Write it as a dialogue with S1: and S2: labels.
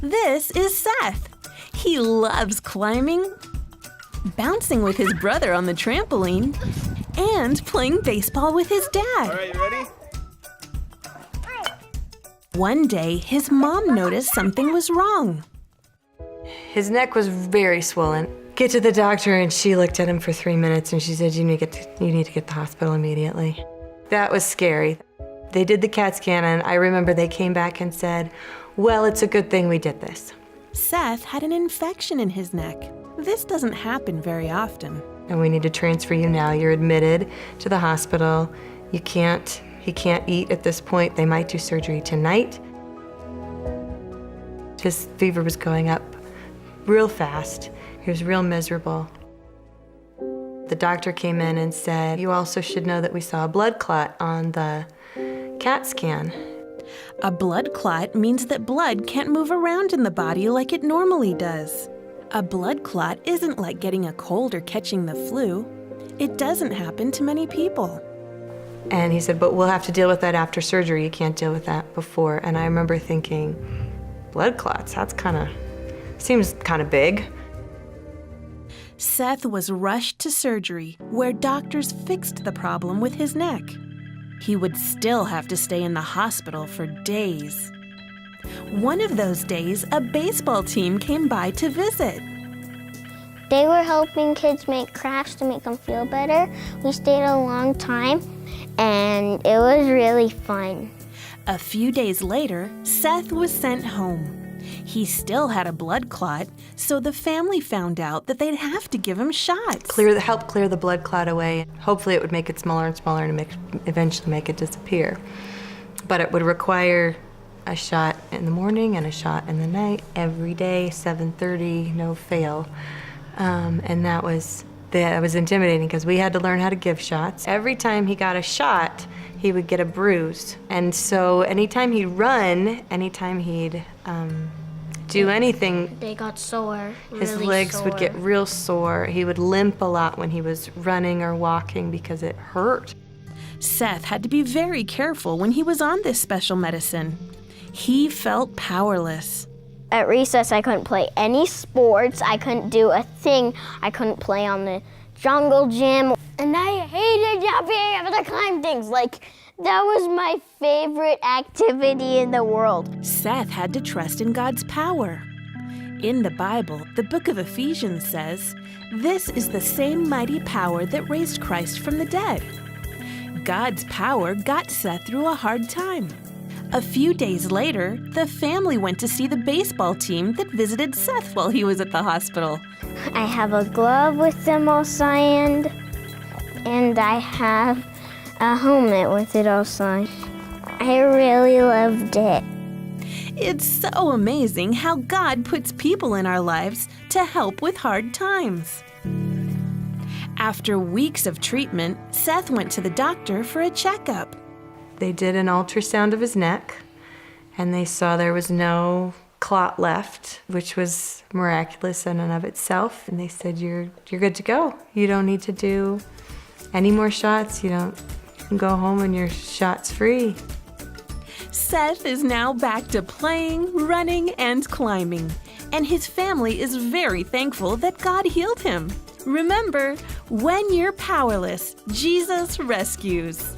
S1: This is Seth. He loves climbing, bouncing with his brother on the trampoline, and playing baseball with his dad.
S2: All right, you ready?
S1: One day, his mom noticed something was wrong.
S3: His neck was very swollen. Get to the doctor, and she looked at him for 3 minutes, and she said, you need to get to the hospital immediately. That was scary. They did the CAT scan, and I remember they came back and said, well, it's a good thing we did this.
S1: Seth had an infection in his neck. This doesn't happen very often.
S3: And we need to transfer you now. You're admitted to the hospital. He can't eat at this point. They might do surgery tonight. His fever was going up real fast. He was real miserable. The doctor came in and said, you also should know that we saw a blood clot on the CAT scan.
S1: A blood clot means that blood can't move around in the body like it normally does. A blood clot isn't like getting a cold or catching the flu. It doesn't happen to many people.
S3: And he said, but we'll have to deal with that after surgery. You can't deal with that before. And I remember thinking, blood clots, seems kind of big.
S1: Seth was rushed to surgery, where doctors fixed the problem with his neck. He would still have to stay in the hospital for days. One of those days, a baseball team came by to visit.
S4: They were helping kids make crafts to make them feel better. We stayed a long time, and it was really fun.
S1: A few days later, Seth was sent home. He still had a blood clot, so the family found out that they'd have to give him shots.
S3: Help clear the blood clot away. Hopefully it would make it smaller and smaller and eventually make it disappear. But it would require a shot in the morning and a shot in the night, every day, 7:30, no fail. And that was intimidating because we had to learn how to give shots. Every time he got a shot, he would get a bruise. And so anytime he'd run, anytime he'd do anything,
S4: They got sore,
S3: his legs would get real sore. He would limp a lot when he was running or walking because it hurt.
S1: Seth had to be very careful when he was on this special medicine. He felt powerless.
S4: At recess, I couldn't play any sports. I couldn't do a thing. I couldn't play on the jungle gym. And I hated not being able to climb things. That was my favorite activity in the world.
S1: Seth had to trust in God's power. In the Bible, the book of Ephesians says, "This is the same mighty power that raised Christ from the dead." God's power got Seth through a hard time. A few days later, the family went to see the baseball team that visited Seth while he was at the hospital.
S4: I have a glove with them all signed, and I have a helmet with it all signed. I really loved it.
S1: It's so amazing how God puts people in our lives to help with hard times. After weeks of treatment, Seth went to the doctor for a checkup.
S3: They did an ultrasound of his neck, and they saw there was no clot left, which was miraculous in and of itself. And they said, you're good to go. You don't need to do any more shots. You can go home and you're shots free.
S1: Seth is now back to playing, running, and climbing. And his family is very thankful that God healed him. Remember, when you're powerless, Jesus rescues.